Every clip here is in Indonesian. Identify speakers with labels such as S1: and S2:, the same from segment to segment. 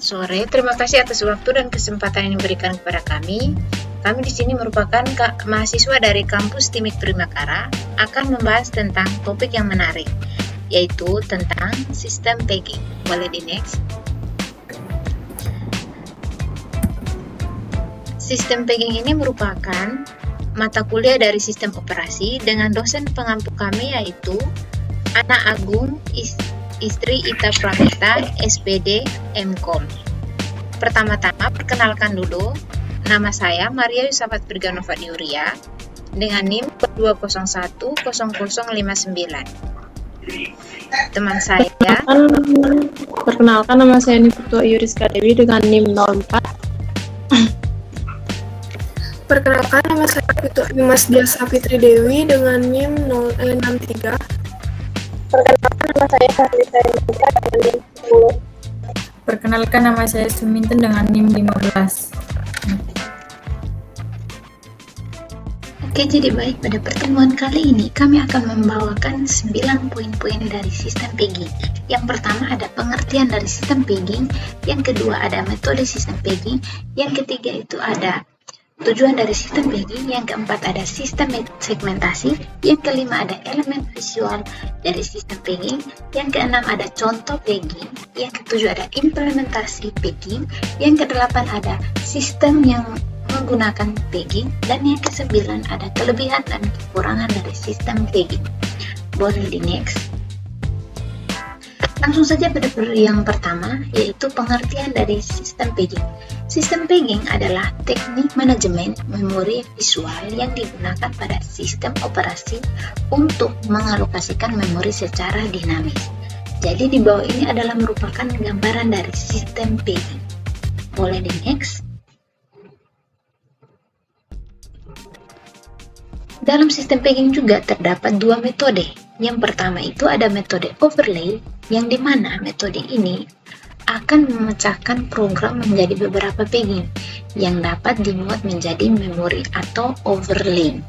S1: sore. Terima kasih atas waktu dan kesempatan yang diberikan kepada kami. Kami di sini merupakan mahasiswa dari kampus Timik Primakara akan membahas tentang topik yang menarik, yaitu tentang sistem pegging. Boleh di next. Sistem pegging ini merupakan mata kuliah dari sistem operasi dengan dosen pengampu kami yaitu Ana Agung, istri Ita Pramita, SPD, MKOM. Pertama-tama perkenalkan dulu, nama saya Maria Yusafat Birganova Diuria dengan NIM 2010059. Teman saya,
S2: perkenalkan nama saya Niputua Yuriska Dewi dengan NIM 04.
S3: Perkenalkan nama saya Mas Diasa Fitri Dewi dengan NIM 063.
S4: Perkenalkan nama saya Farlisa Indra dengan NIM 10.
S5: Perkenalkan nama saya Suminten dengan NIM 15.
S1: Oke, jadi baik, pada pertemuan kali ini kami akan membawakan 9 poin-poin dari sistem pegging. Yang pertama ada pengertian dari sistem pegging, yang kedua ada metode sistem pegging, yang ketiga itu ada tujuan dari sistem pegging, yang keempat ada sistem segmentasi, yang kelima ada elemen visual dari sistem pegging, yang keenam ada contoh pegging, yang ketujuh ada implementasi pegging, yang kedelapan ada sistem yang menggunakan pegging, dan yang kesembilan ada kelebihan dan kekurangan dari sistem pegging. Boleh di next. Langsung saja pada yang pertama, yaitu pengertian dari sistem pegging. Sistem pegging adalah teknik manajemen memori visual yang digunakan pada sistem operasi untuk mengalokasikan memori secara dinamis. Jadi di bawah ini adalah merupakan gambaran dari sistem pegging. Boleh di next. Dalam sistem pegging juga terdapat dua metode. Yang pertama itu ada metode overlay, yang dimana metode ini akan memecahkan program menjadi beberapa pegging yang dapat dimuat menjadi memori atau overlay.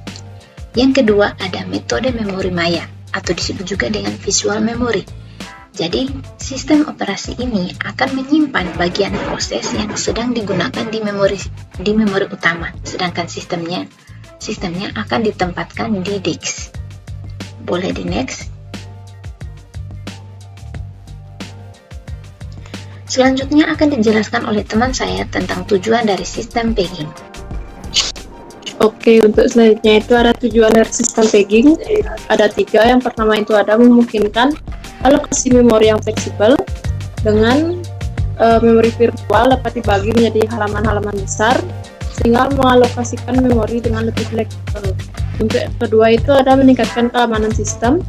S1: Yang kedua ada metode memori maya atau disebut juga dengan visual memory. Jadi sistem operasi ini akan menyimpan bagian proses yang sedang digunakan di memori utama, sedangkan sistemnya akan ditempatkan di disk. Boleh di next. Selanjutnya akan dijelaskan oleh teman saya tentang tujuan dari sistem pegging.
S2: Oke, untuk selanjutnya itu ada tujuan dari sistem pegging. Ada 3. Yang pertama itu ada memungkinkan alokasi memori yang fleksibel dengan memori virtual dapat dibagi menjadi halaman-halaman besar sehingga mengalokasikan memori dengan lebih fleksibel. Untuk yang kedua itu ada meningkatkan keamanan sistem.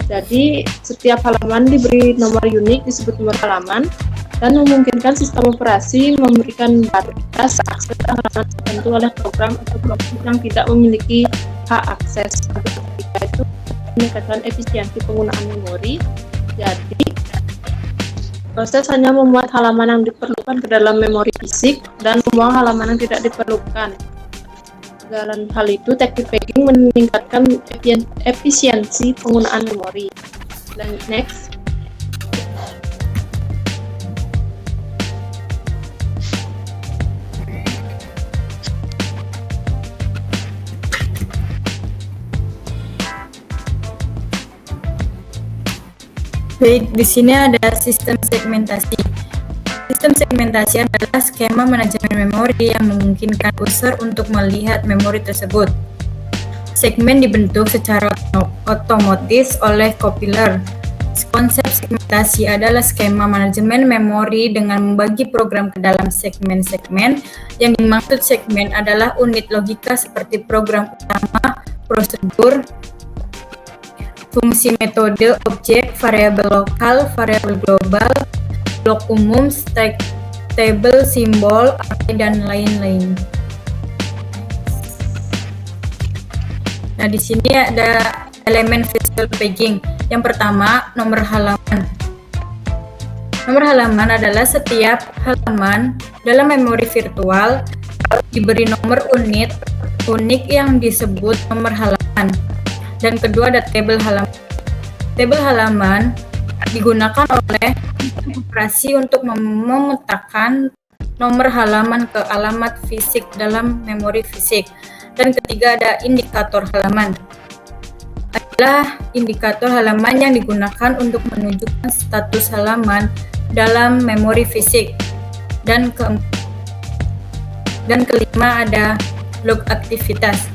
S2: Jadi setiap halaman diberi nomor unik disebut nomor halaman dan memungkinkan sistem operasi memberikan batas akses halaman tertentu oleh program atau program yang tidak memiliki hak akses. Ketiga itu meningkatkan efisiensi penggunaan memori. Jadi proses hanya memuat halaman yang diperlukan ke dalam memori fisik dan membuang halaman yang tidak diperlukan. Dalam hal itu, teknik pegging meningkatkan efisiensi penggunaan memori. Next.
S5: Baik, di sini ada sistem segmentasi. Sistem segmentasi adalah skema manajemen memori yang memungkinkan user untuk melihat memori tersebut. Segmen dibentuk secara otomatis oleh compiler. Konsep segmentasi adalah skema manajemen memori dengan membagi program ke dalam segmen-segmen. Yang dimaksud segmen adalah unit logika seperti program utama, prosedur, fungsi metode, objek, variabel lokal, variabel global, blok umum, stack, table, simbol, array, dan lain-lain. Nah, di sini ada elemen visual pegging. Yang pertama, nomor halaman. Nomor halaman adalah setiap halaman dalam memori virtual diberi nomor unik yang disebut nomor halaman. Dan kedua ada tabel halaman. Tabel halaman digunakan oleh sistem operasi untuk memetakan nomor halaman ke alamat fisik dalam memori fisik. Dan ketiga ada indikator halaman. Adalah indikator halaman yang digunakan untuk menunjukkan status halaman dalam memori fisik. Dan kelima ada log aktivitas.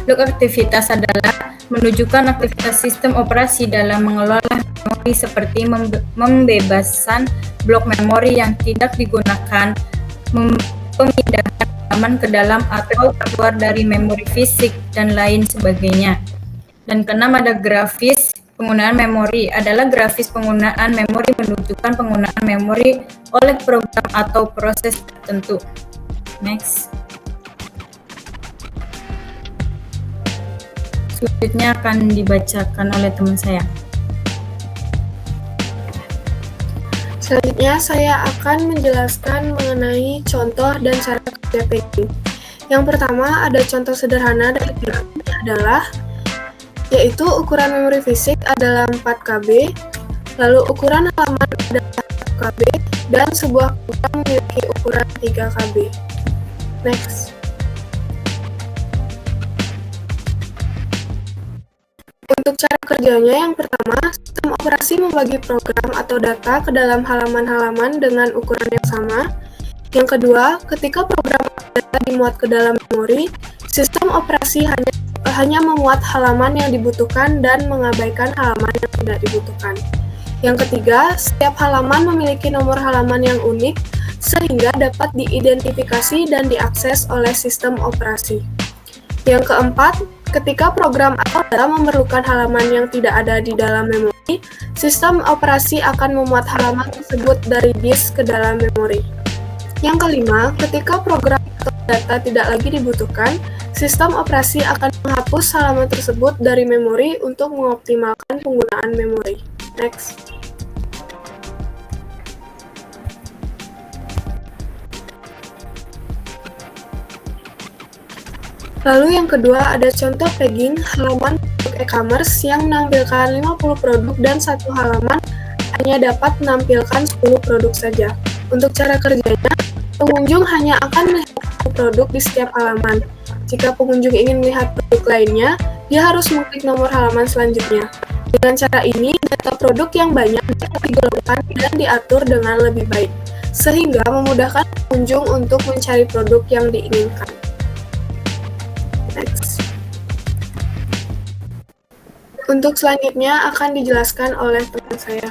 S5: Log aktivitas adalah menunjukkan aktivitas sistem operasi dalam mengelola memori seperti pembebasan blok memori yang tidak digunakan, pemindahan halaman ke dalam atau keluar dari memori fisik, dan lain sebagainya. Dan keenam ada grafis penggunaan memori. Adalah grafis penggunaan memori menunjukkan penggunaan memori oleh program atau proses tertentu. Next. Selanjutnya akan dibacakan oleh teman saya.
S3: Selanjutnya saya akan menjelaskan mengenai contoh dan cara kerja pegging. Yang pertama ada contoh sederhana dari piramid adalah yaitu ukuran memori fisik adalah 4 KB, lalu ukuran halaman adalah 1 KB, dan sebuah program memiliki ukuran 3 KB. Next. Untuk cara kerjanya, yang pertama, sistem operasi membagi program atau data ke dalam halaman-halaman dengan ukuran yang sama. Yang kedua, ketika program atau data dimuat ke dalam memori, sistem operasi hanya memuat halaman yang dibutuhkan dan mengabaikan halaman yang tidak dibutuhkan. Yang ketiga, setiap halaman memiliki nomor halaman yang unik sehingga dapat diidentifikasi dan diakses oleh sistem operasi. Yang keempat, ketika program atau data memerlukan halaman yang tidak ada di dalam memori, sistem operasi akan memuat halaman tersebut dari disk ke dalam memori. Yang kelima, ketika program atau data tidak lagi dibutuhkan, sistem operasi akan menghapus halaman tersebut dari memori untuk mengoptimalkan penggunaan memori. Next. Lalu yang kedua ada contoh pegging halaman produk e-commerce yang menampilkan 50 produk dan satu halaman hanya dapat menampilkan 10 produk saja. Untuk cara kerjanya, pengunjung hanya akan melihat satu produk di setiap halaman. Jika pengunjung ingin melihat produk lainnya, dia harus mengklik nomor halaman selanjutnya. Dengan cara ini, data produk yang banyak dapat digolongkan dan diatur dengan lebih baik, sehingga memudahkan pengunjung untuk mencari produk yang diinginkan. Next. Untuk selanjutnya akan dijelaskan oleh teman saya.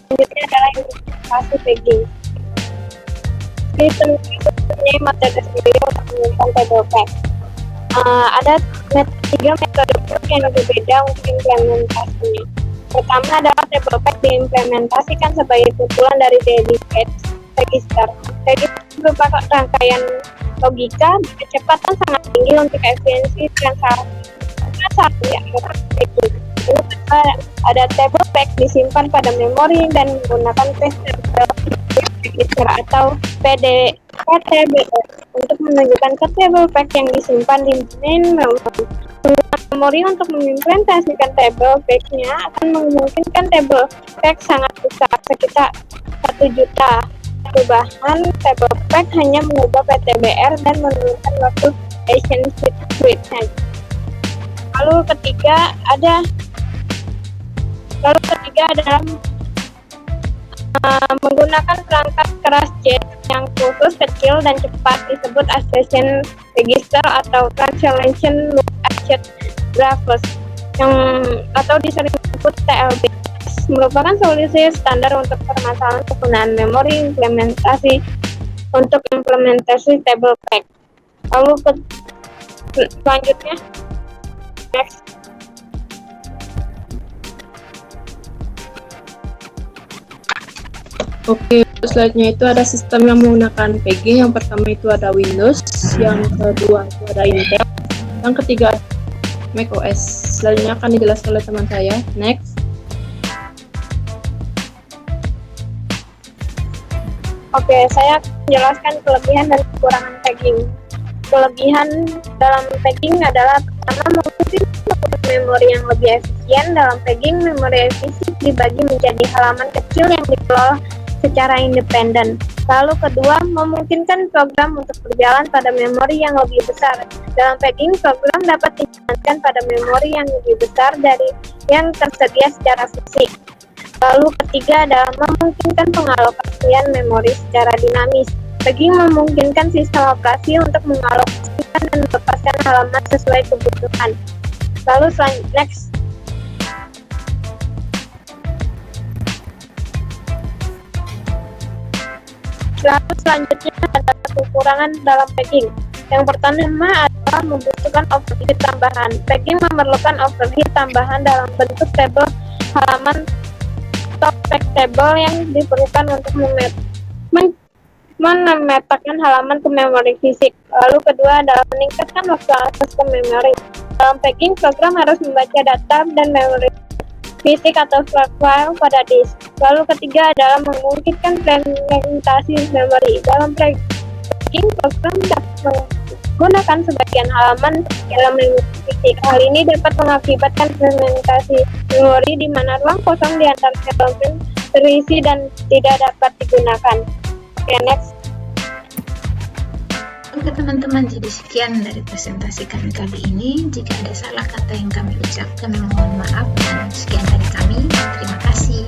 S4: Selanjutnya adalah implementasi pegging. Sistem mempunyai metode sendiri untuk menyimpan table peg. Ada 3 metode yang berbeda untuk implementasinya. Pertama adalah table peg diimplementasikan sebagai kumpulan dari dedicated register. Register merupakan rangkaian logika berkecepatan sangat tinggi untuk efisiensi transaksi antar pegging. Yang kedua, ada table peg disimpan pada memori dan menggunakan table register atau PTBR untuk menunjukkan ke table peg yang disimpan di main memori. Untuk mengimplementasikan table peg-nya akan memungkinkan table peg sangat besar, sekitar 1 juta. Perubahan table peg hanya mengubah PTBR dan menurunkan waktu session switch. Lalu ketiga adalah menggunakan perangkat keras jet yang khusus, kecil, dan cepat disebut accession register atau translation look achet graphics atau disering disebut TLB. Merupakan solusi standar untuk permasalahan penggunaan memori implementasi untuk implementasi table peg. Lalu selanjutnya, next.
S2: Oke, selanjutnya itu ada sistem yang menggunakan pegging. Yang pertama itu ada Windows, yang kedua itu ada Intel, yang ketiga macOS. Selanjutnya akan dijelaskan oleh teman saya. Next.
S4: Oke, saya akan menjelaskan kelebihan dan kekurangan pegging. Kelebihan dalam pegging adalah pertama, mungkin memori yang lebih efisien. Dalam pegging, memori fisik dibagi menjadi halaman kecil yang dikelola secara independen. Lalu kedua, memungkinkan program untuk berjalan pada memori yang lebih besar. Dalam pegging, program dapat dijalankan pada memori yang lebih besar dari yang tersedia secara fisik. Lalu ketiga adalah memungkinkan pengalokasian memori secara dinamis. Pegging memungkinkan sistem operasi untuk mengalokasikan dan melepaskan halaman sesuai kebutuhan. Lalu next. Lalu selanjutnya ada kekurangan dalam pegging. Yang pertama adalah membutuhkan overhead tambahan. Pegging memerlukan overhead tambahan dalam bentuk tabel halaman atau fact table yang diperlukan untuk memetakan halaman ke memori fisik. Lalu kedua adalah meningkatkan waktu akses ke memori. Dalam pegging, program harus membaca data dan memori fisik atau file pada disk. Lalu ketiga adalah memungkinkan fragmentasi memori. Dalam pegging, program dapat menggunakan sebagian halaman dalam memori fisik. Hal ini dapat mengakibatkan fragmentasi memori di mana ruang kosong di antara elemen terisi dan tidak dapat digunakan. Oke, next.
S1: Oke teman-teman, jadi sekian dari presentasi kami kali ini. Jika ada salah kata yang kami ucapkan, mohon maaf, dan sekian dari kami. Terima kasih.